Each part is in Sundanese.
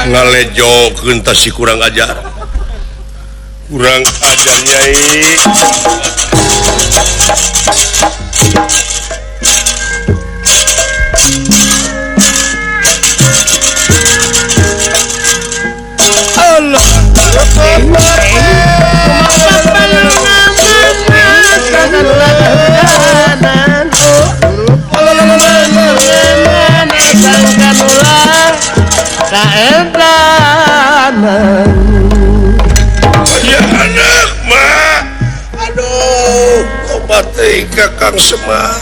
ngalejo kentasi kurang ajar Nyai. Ya anak mah, aduh, obat Kakang Semar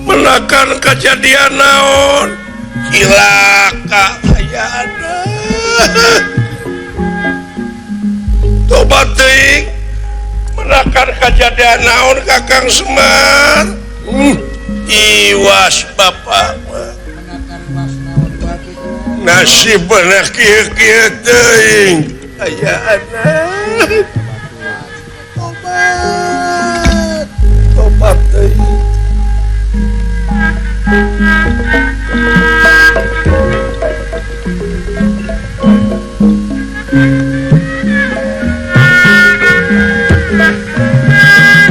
menakan kejadian naon cilaka aya anak tobat teuing menakan kejadian naon Kakang Semar iwas bapak mah nasib bener kieu-kieu teuing aya anak tobat teuing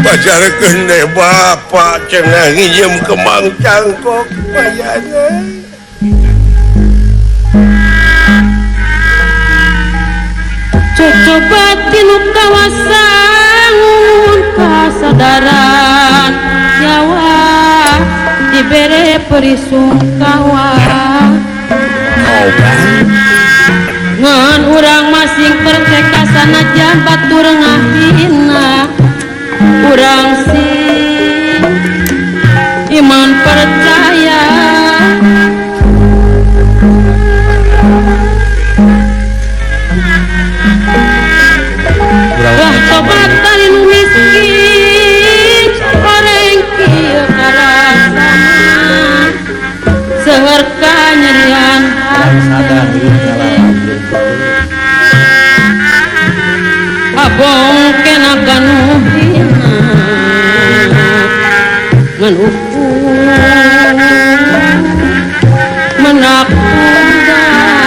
pajarkeun deh bapak cenah ngiem kemang cangkok bayana coba tinu kawasangun kasadaran nyawa dibere perisungkawa ngan urang masing perteka sanajan batur ngahina urang sing iman percaya wah tobat dari nu miskin orang kieu karasana seueur kanyerian hati abong kena ganuhina ngan ukur menakudara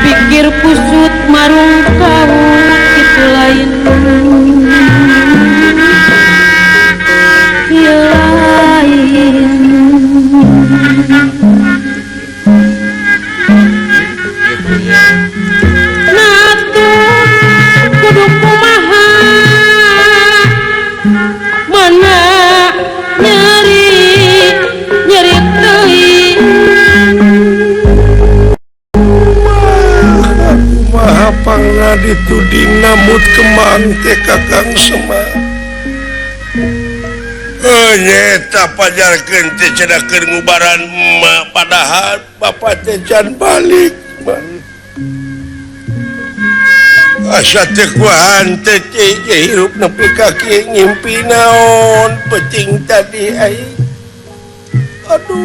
pikir kusut marung kau itu lain natu kudu kumaha mana nyeri teuing kumaha pangna dituding namut kemang teh Kakang Semar nyeta pajarkeun teh cedakeun ngubaran emak padahal bapak teh can balik asa teh kuahan teh hirup nepi ka kieu ngimpi naon penting tadi ai aduh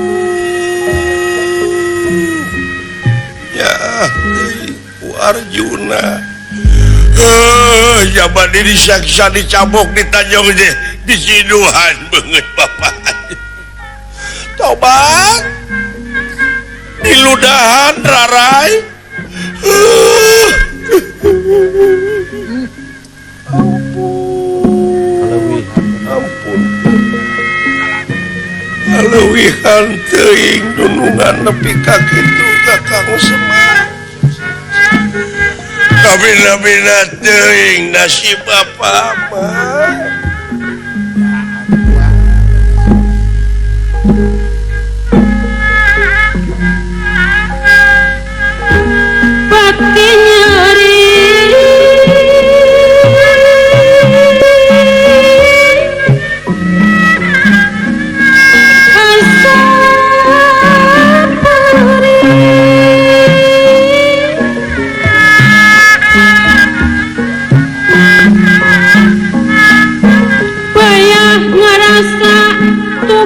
ya ku Arjuna jaman disiksa dicabok ditanjong deh disiduhan banget bapak tobat diludahan rarai ampun aleuwihan teuing dunungan nepi ka kitu Kakang Semar kabina-bina teuing nasib bapak mah pati nyeri asa perih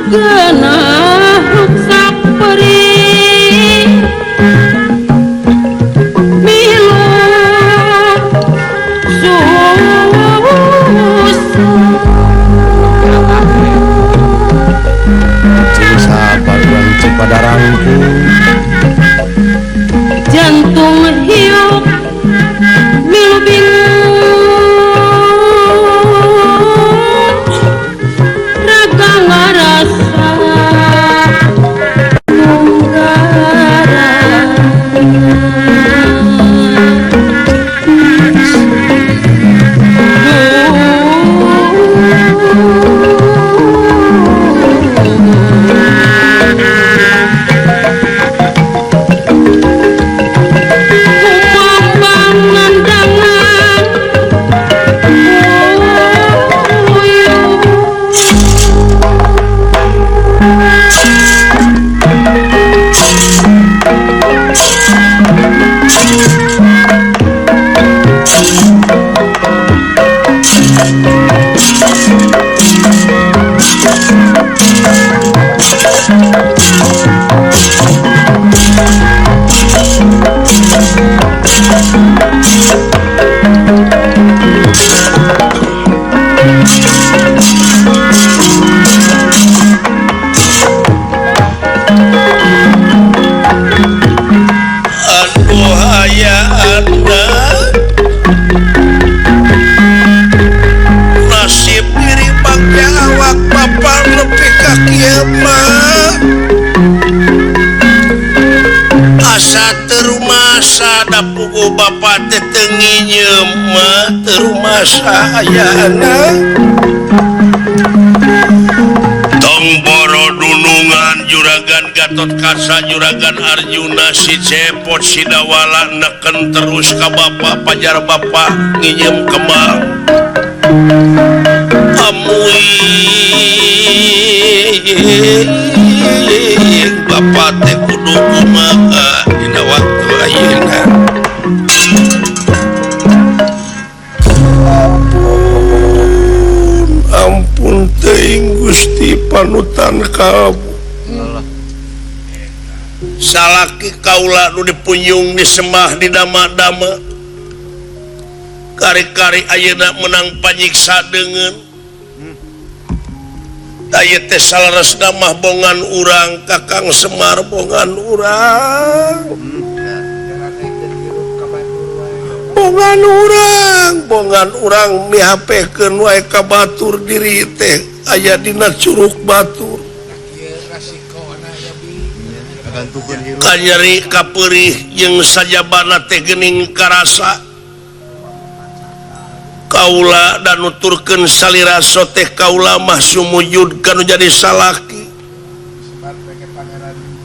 geunah ruksak perih milu Sabaruan Cipadarangku jantung hiup milu bingung raga ngarasa aduh aya anda nasib diri pakai awak bapak nepi ka kieu mah asa teu rumasa da puguh bapak teh teu nginyeum mah teu rumasa ayana tong boro dunungan juragan Gatot Kaca juragan Arjuna si Cepot si Dawala neken terus ka bapak pajar bapak nginyeum kemang amui bapak teh kudu kumaha dina waktu ayeuna ampun teuing Gusti panutan kalbu salaki kaula nu dipunjung disembah di dama-dama kari-kari ayeuna menang panyiksa deungeun aya teh salaresna mah bongan urang Kakang Semar bongan urang bongan urang mihapekeun wae ka batur diri teh aya dina curug batur kanyeri kapeurih jeung sajabana teh geuning karasa kaula dan nuturkeun saliraso teh kaula mah sumujud kanu jadi salaki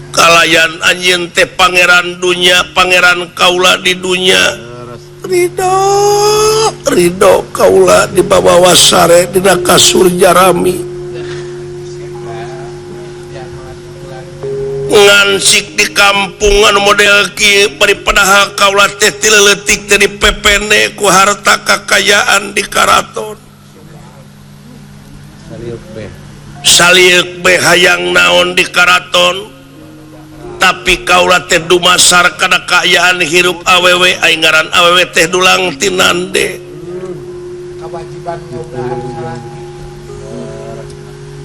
kalayan anjeun teh pangeran dunya pangeran kaula di dunya ridho kaula dibawa sare dina kasur jarami ngansik di kampung anu model kieu paripadaha kaula teh tileutik teh dipepene ku harta kakayaan di karaton saliuk be hayang naon di karaton tapi kaula teh dumasar kana kaayaan hirup awewe aya ngaran awewe teh dulang tinande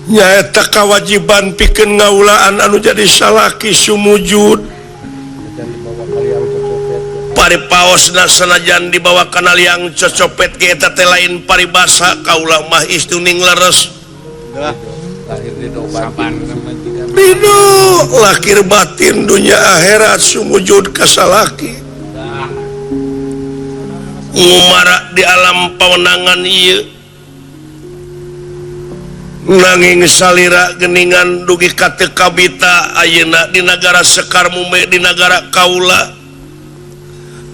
nyaeta kawajiban pikeun ngaulaan anu jadi salaki sumujud paripaosna sanajan dibawa kana liang cocopet ge eta teh lain paribasa kaula mah istuning leres ridho lahir batin dunya akhirat sumujud ka salaki ngumara di alam pawenangan ieu nanging salira geningan dugi ka teu kabita ayeuna di nagara Sekar Mume di nagara kaula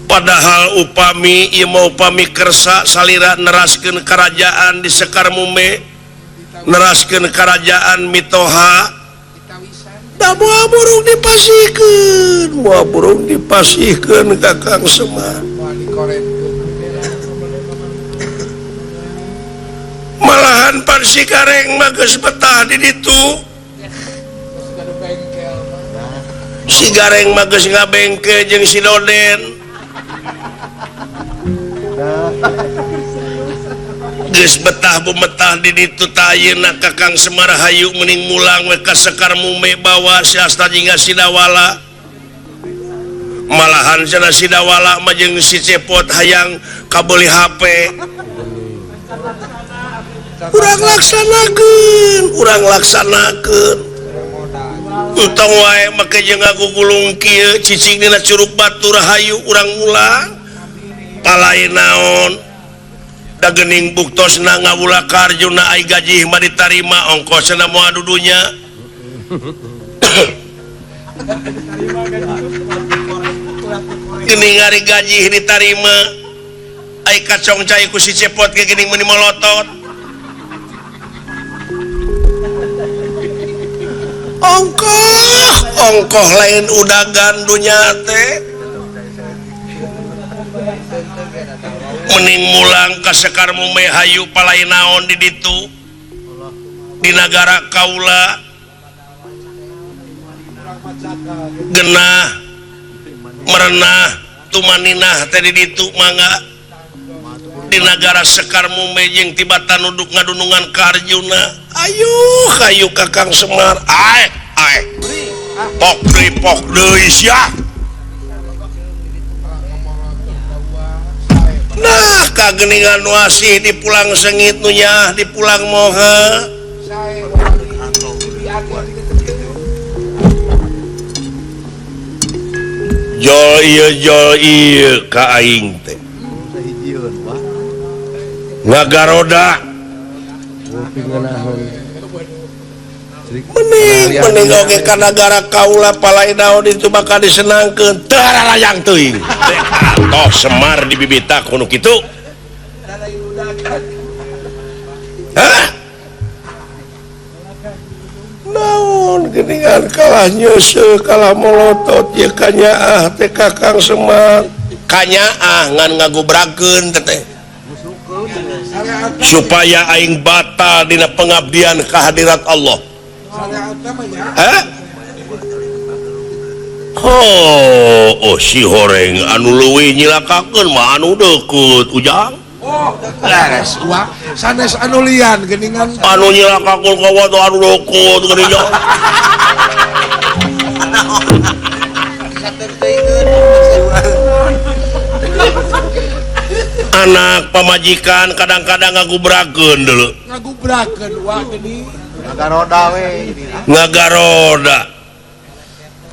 padahal upami ieu mah upami kersa salira neraskeun kerajaan di Sekar Mume neraskeun kerajaan mitoha da moal burung dipasihkeun Kakang Semar malahan pan si kareng mah geus betah di ditu si gareng mages ngabengke jeung si Doden geus betah bumetah di ditu tayeuna Kakang Semar hayu mending mulang we ka Sekar Mume bawa si Asta jingga Sidawala malahan cenah Sidawala mah jeung si Cepot hayang kabeli HP urang laksanakeun utang wae make jeung ngagugulung kieu cicing dina Curug Batu Rahayu urang mulang palain naon da geuning buktosna ngawula ka Arjuna ai gaji mah ditarima ongkosna moal dudunya geuning ari gaji ditarima ai kacong cai ku si Cepot ke geuning meuni molotot ongkoh lain udagan dunya teh mending mulang ka Sekar Mume hayu palain naon di ditu di nagara kaula genah merenah tumaninah teh di ditu mangga di nagara Sekar Mume jeung tibatan nuduk ngadunungan ka Arjuna ayo Kakang Semar pok deui sia nah kageningan wasih dipulang sengit nunya dipulang moha jol ieu ka aing teh ngagaroda mending oge ka nagara kaula palain naon itu bakal disenangkeun teu layang teuing toh Semar dibibita kuno kitu naon geuningan kalah nyeuseul kalah molotot ye kanyaah teh Kakang Semar kanyaah ngan ngagubrakeun teh supaya aing batal dina pengabdian ka hadirat Allah si horeng anu leuwih nyilakakeun mah anu deukeut ujang sanes anu lian geuningan anu nyilakakeun ka waduh anu deukeut geuning anak pamajikan kadang-kadang ngagubrakeun deuleu ngagubrakeun wah geuning ngagaroda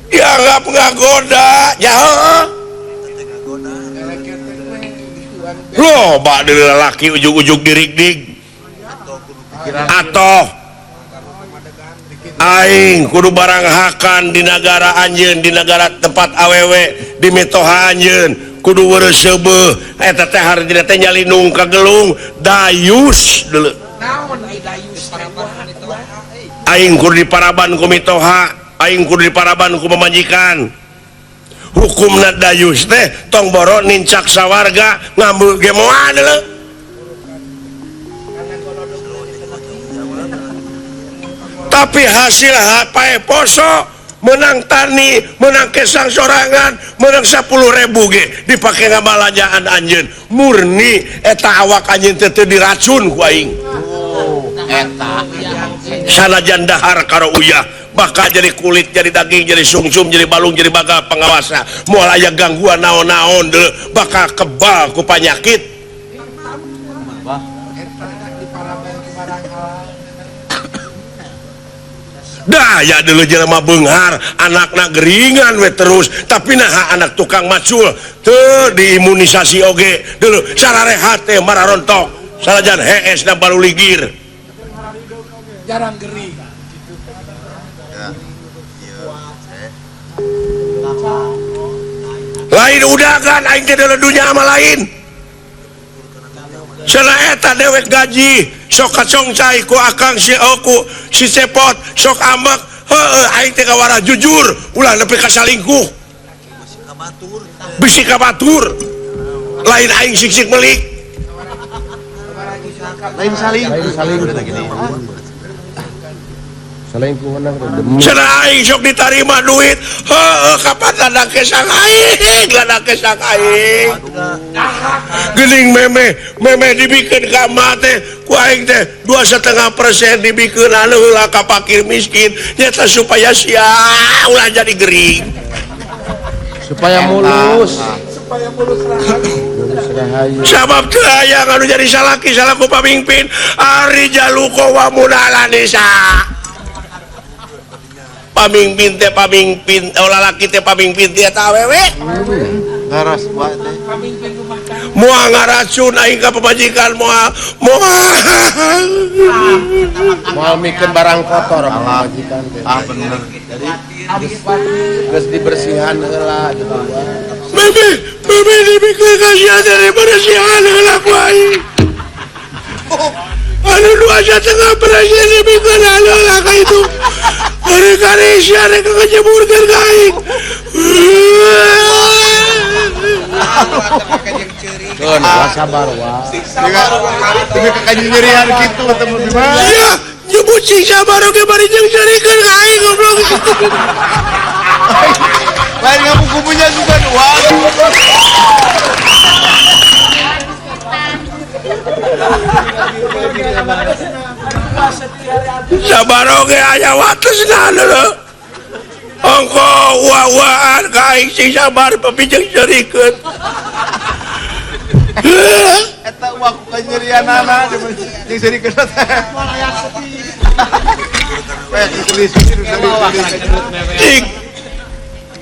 ya anggap ngagoda jauh loba dari lalaki ujug-ujug dirig-dig atau aing kudu barang hakan di negara anjeun di negara tempat awewe di mitoha anjeun kudu weureuh seubeuh eta teh harina teh nyalinung ka gelung dayus deuleu aing kudu diparaban ku mitoha aing kudu diparaban ku pamajikan hukumna dayus teh tong boro nincak sawarga ngambil ge moal deuleu tapi hasil pae poso menang tani menang kesang sorangan menang 10.000 ge dipake ngabalajaan anjeun murni eta awak anjeun teu diracun ku aing eta sanajan dahar karo uyah bakal jadi kulit jadi daging jadi sungsum jadi balung jadi bagal pengawasa moal aya gangguan naon-naon deuleu bakal kebal ku panyakit daya dulu jelema beunghar anakna geringan we terus tapi nah anak tukang macul teu diimunisasi oge dulu sararehat teh mararontok salajan hees na baru ligir jarang gering lain udagan aing teh deuleu dunya ama lain cenah eta dewek gaji sok kacongcai ku akang si si Cepot sok ambek heueuh aing teh kawarah jujur ulah nepi ka salingkuh bisi ka batur lain aing sik-sik melik lain saling selingkuhan demi cenah aing sok diterima duit heuh kapan ladang kesang aing geuning meme dibikeun ka emak teh ku aing teh 2,5% dibikeun heula ka fakir miskin nyata supaya sia ulah jadi gering supaya mulus sabab teu aya anu jadi salaki salaku pamimpin ari jaluko wa munalanisa pamimpin lalaki teh pamimpin teh eta awewe ngaras buat teh moal ngaracun aing ka pamajikan moal mikeun barang kotor majikan teh bener jadi geus dibersihan heula gitu Bebe dibikeun kasihan dari bersihan heula ku aing anu 2,5% dibikeun heula ka itu ari karisya rek ngajeburkeun ka aing keun sabar wa dengan kakaknya nyerian gitu teman gimana ya nyebut sing sabar oge bari jeung cerikeun ka aing goblok lain kamu kupunya juga wah sabar oge aya watesna leuh ongko uah-uahan ka aing sing sabar pepijeng cerikeun eta uang kanyerianana jeung seri kena teh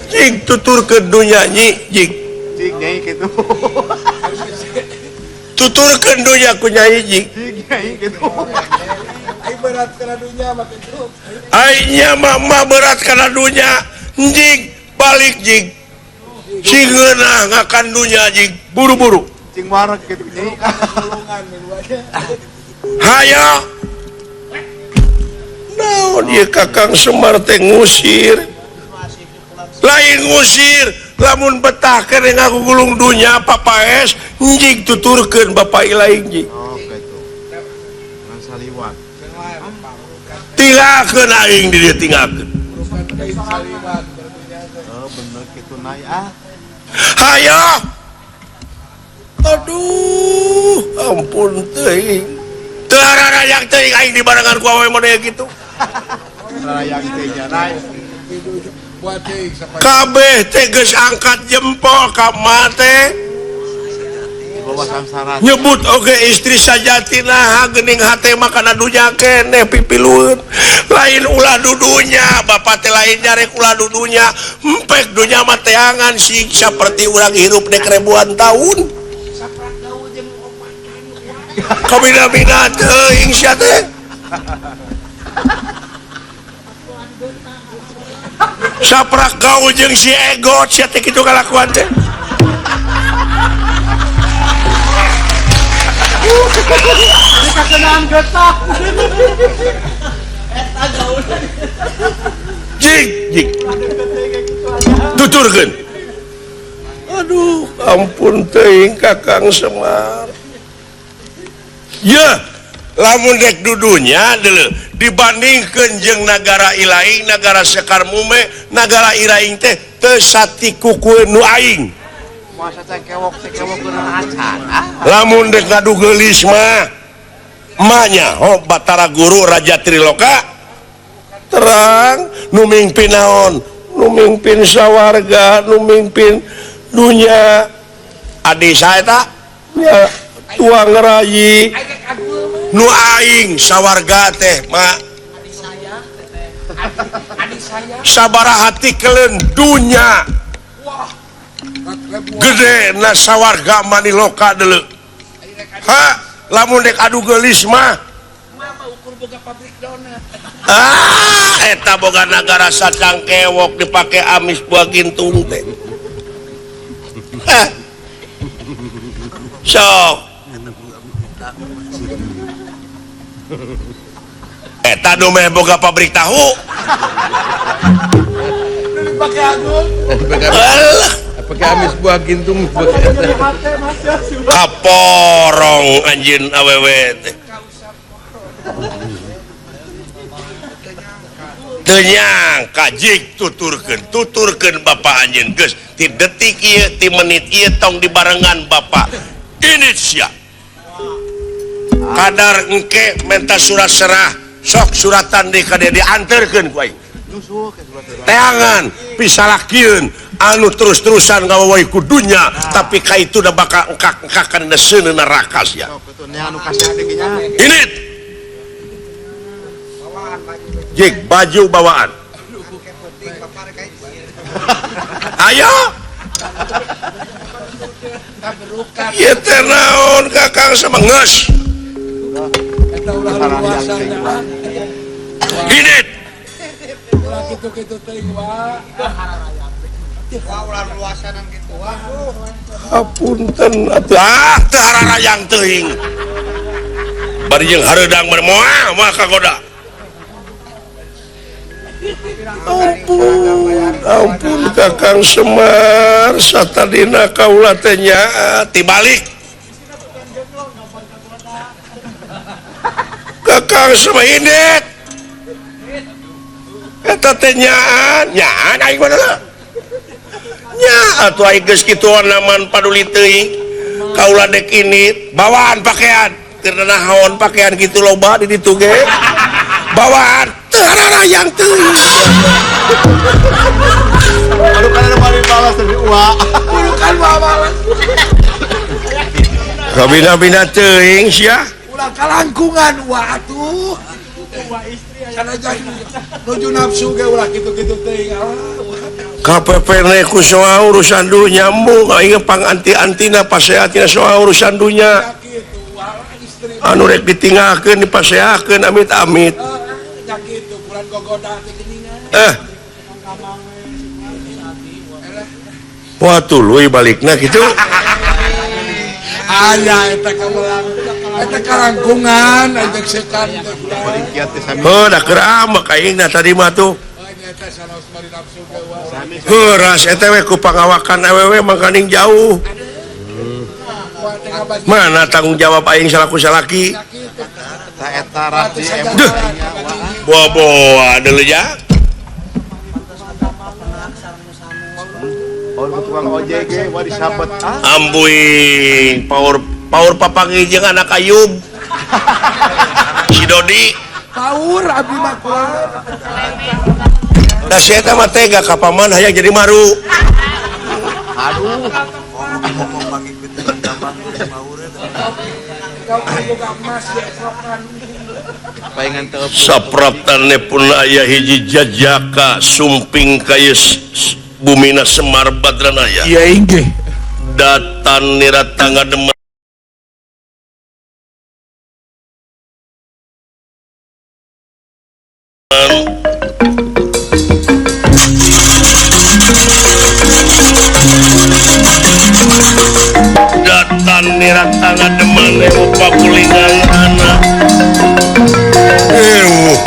Jing tuturkeun dunya nyi jing cing nyai kitu tuturkeun dunya ku nyai jing cing nyai kitu Aing berat kana dunya mah kitu. aing nya mah berat kana dunya jing balik jing sing ngeunah ngakan dunya jing buru-buru cing marek kitu nyai Tolongan meluanya. hayo naon ieu Kakang Semar teh ngusir lain ngusir lamun betah kene ngaku gulung dunya papaes njing tuturkeun Bapak Ilaing jing oh gitu ngan saliwat tinggalkeun aing di dieu tinggalkeun oh bener kitu naik ah hayo aduh ampun teuing teu ararayak teuing aing dibarengan ku awewe model kitu raya teh naik Buat deui sampai kabeh teh geus angkat jempol ka mate di bawah samsara nyebut oge istri sajatina geuning hate mah kana dunya keneh pipilueun lain ulah dudunya bapak teh lain nyarek ulah dudunya empek dunya mah teangan sing saperti urang hirup dek ribuan tahun kabina-bina teuing sia teh saprak gaul jeung si egot sia teh kitu kalakuan teh jing tuturkeun aduh ampun teuing Kakang Semar ya lamun dek dudunya deuleu dibandingkeun jeung nagara ilaing nagara Sekar Mume nagara ilaing teh teu satikukueun nu aing masa teh kewok keuna acan lamun dek ngadu geulis mah manya Batara Guru Raja Triloka terang nu mingpin naon nu mingpin sawarga nu mingpin dunya adi saeta nya tuang rayi nu aing sawarga teh mak sabaraha tikeun dunya gede na sawarga maniloka deuleu ha lamun dek adu geulis mah eta boga nagara sacang kewok dipake amis buah gintung teh sok eta nu meh boga pabrik tahu pakai agung. alah pakai amis buah gintung kaporong anjeun awewe teh tenyang kajik tuturken Bapak anjeun geus ti detik ieu ti menit ieu tong dibarengan Bapak ini sia kadar engke menta surat serah sok suratan di kade dianterkeun ku aing teangan pisalakieun anu terus-terusan gawe ku dunya tapi ka itu da bakal engkak-engkakan neuseuneun neraka sia ini jik baju bawaan ayo ieu teh naon kakang semengeus Eta ulah luasan dah. ini Ulah kitu-kitu teuing wa. Ulah luasanan kitu wa. hapunten atuh teu hararayang teuing bari jeung hareudang moal moal kagoda ampun kakang Semar satadina kaula teh nya tibalik kakang Semar indet eta teh nyaan aing mah nya atuh aing geus kitu naman paduli teuing kaula dek ini bawaan pakaian keur naon pakaian kitu loba di ditu ge bawaan teu hararayang teuing Aduh kan ada paling balas dari uang. Bukan babalan. kabina-bina teuing sia Ulah kalangkungan wa atuh. Wa istri sana jadi nuju nafsu ge ulah kitu-kitu teuing. KPPN ku soal urusan dunya nyambung aing panganti-antina pasehatina soal urusan dunya Kitu wa istri. anu rek ditinggalkeun dipasehakeun amit-amit Nya kitu bulan gogoda teh geuningan. wah tuluy balikna gitu Aya eta kamulang. Eta kalangkungan ajak sekan teh ulah. Kiat teh sami. da keur amek aingna tadi mah tuh Nya eta sanos mari nafsu ge wa. heuras eta we ku pangawakan awewe mangkaning jauh Wa teh ngabas mana tanggung jawab aing salaku salaki Ta eta rati Duh. boa deuleu ya Oh, tukang ojek ge wa disabet. ambuing paur papangi jeung anak Ayub si Dodi Paur abdi mah kumaha? da si eta mah tega ka paman hayang jadi maru Aduh. Kau boga emas di esokan. Paingan teu sapraptane pun aya hiji jajaka sumping kaya bumina Semar Badranaya Iya inggih. datan niratangga demen datan niratangga demen rupa kulingan anak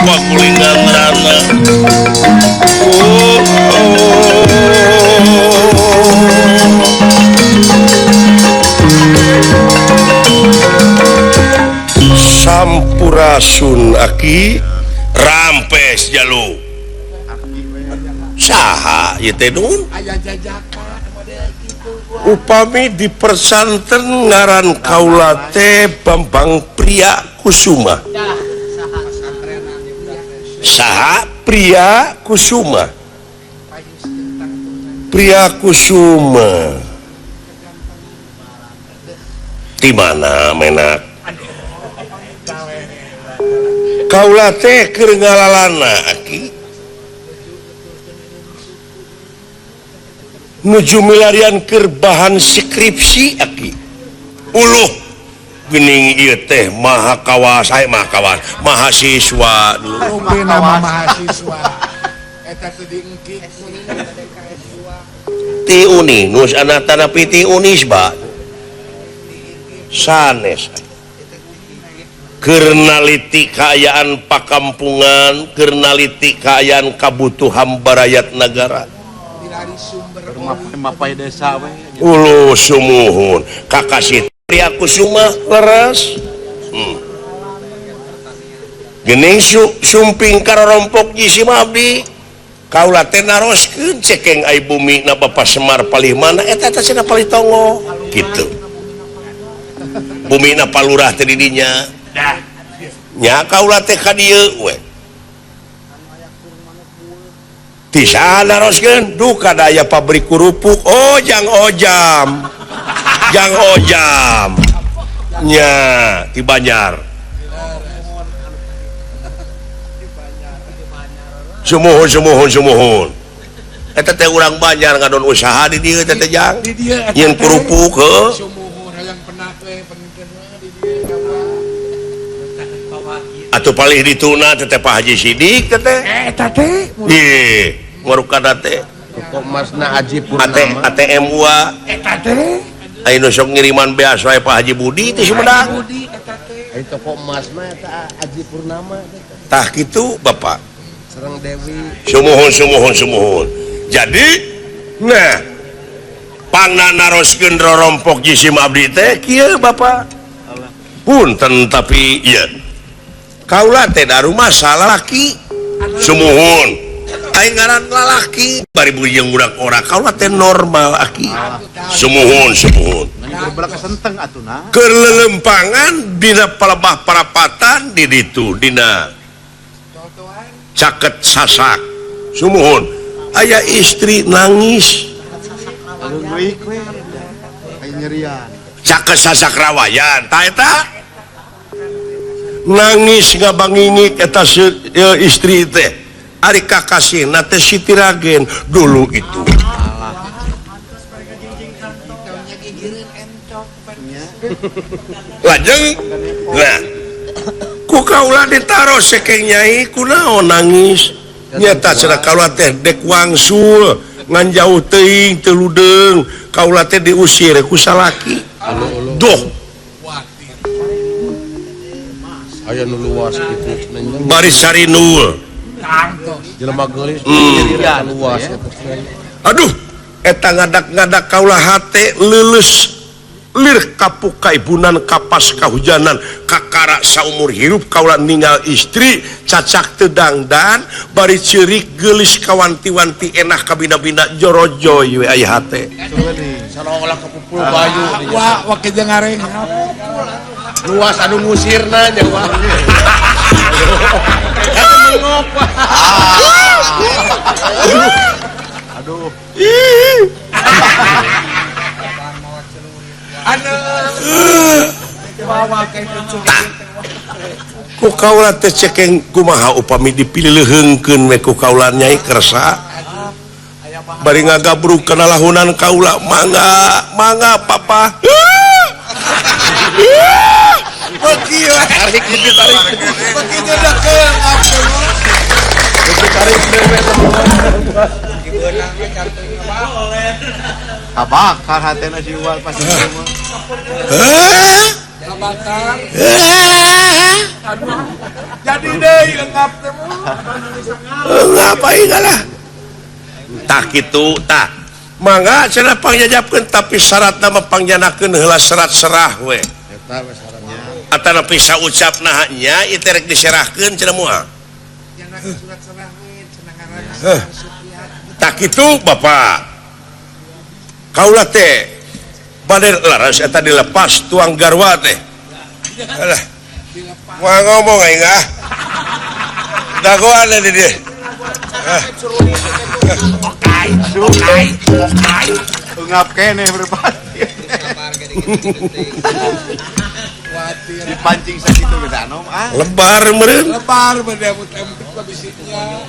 pakulingan rana sampurasun aki rampes jalu saha ieu teh nun Aya jajakan model kitu. upami di persanten ngaran kaula teh Bambang Pria Kusuma saha Pria Kusuma di mana menak kaula teh keur ngalalana aki nuju milarian keur bahan skripsi aki uluh geuning ieu teh mahasiswa dulu Rupi nama mahasiswa. Eta teu diengkit. ti uni nus anatana piti unisba sanes keur naliti kaayaan pakampungan keur naliti kaayaan kabutuhan barayat negara Dilari sumber mapai desa we. ulu sumuhun kakasih Pria Kusuma leres gening sumping karorompok Jisi Abdi kaula teh naroskeun cekeng ai bumi na Bapak Semar palih mana eta teh cenah palih tongo kitu bumi na palurah teh di dinya nya kaula teh ka dieu we tisa naroskeun duh kadaya pabrik kerupuk ojang nya di Banjar sumuhun eta teh urang Banjar ngadon usaha di dieu teh jang di dia yen kerupuk heuh sumuhun hayang penak we peningkeun di dia atuh palih dituna teh Pak Haji Sidik teh eta teh ieu ngorukana teh Toko emasna Aji Purnama. ATM wa eta teh anu sok ngiriman beas wae Pak Haji Budi teh Sumedang Ai toko emasna eta Aji Purnama tah kitu Bapak sareng Dewi. sumuhun jadi nah pangna naroskeun rorompok Jisi Abdi teh kieu Bapak punten tapi ieu kaula teh da rumah salalaki sumuhun aing ngaran lalaki bari bujeng budak ora kaula teh normal aki sumuhun belah kesenteng atuna keur lelempangan dina palebah parapatan di ditu dina caket sasak sumuhun aya istri nangis leungweuk we aya nyerian caket sasak rawayan tah eta nangis ngabangingik eta istri teh ari kakasihna teh Siti Ragen dulu itu lajeng nah ku kaula ditaruh sekeng nyai kunaon nangis nyata cenah kaula teh dek wangsul ngan jauh teuing teu ludeung kaula teh diusir ku salaki doh Aya nu luas kitu cenah bari sarinul jelema geulis nyerian luas eta. aduh eta ngadak-ngadak kaula hate leuleus lir kapuk kaibunan kapas kahujanan kakara saumur hirup kaula ninggal istri cacak teu dangdan bari ceurik geulis kawanti-wanti enah kabina-bina jorojoy we aya hate Salah kepupul bayu wah keje ngareng luas anu ngusirna nya wah. aduh ku kaula teh cekeng kumaha upami dipilih leungkeun we ku kaula nyai kersa bari ngagabruk kana lahunan kaula mangga papa beki we Tarik beki dah ke kabakar hatena si Wal pas itu mah bakar jadi deui lengkap teh ngapain lah tah kitu tah mangga cenah pangjajabkeun tapi syarat nama pangjanakeun heula serat serah we eta we sarannya. atana bisa ucapna nya ieu teh rek diserahkeun cenah moal tak kitu Bapak kaula teh bade laras eta dilepas tuang garwa teh alah moal ngomong aing dagoan di dieu ngap kene berbati dipancing sakitu geus anom lebar meureun lebar bade mut-mut ka bisiknya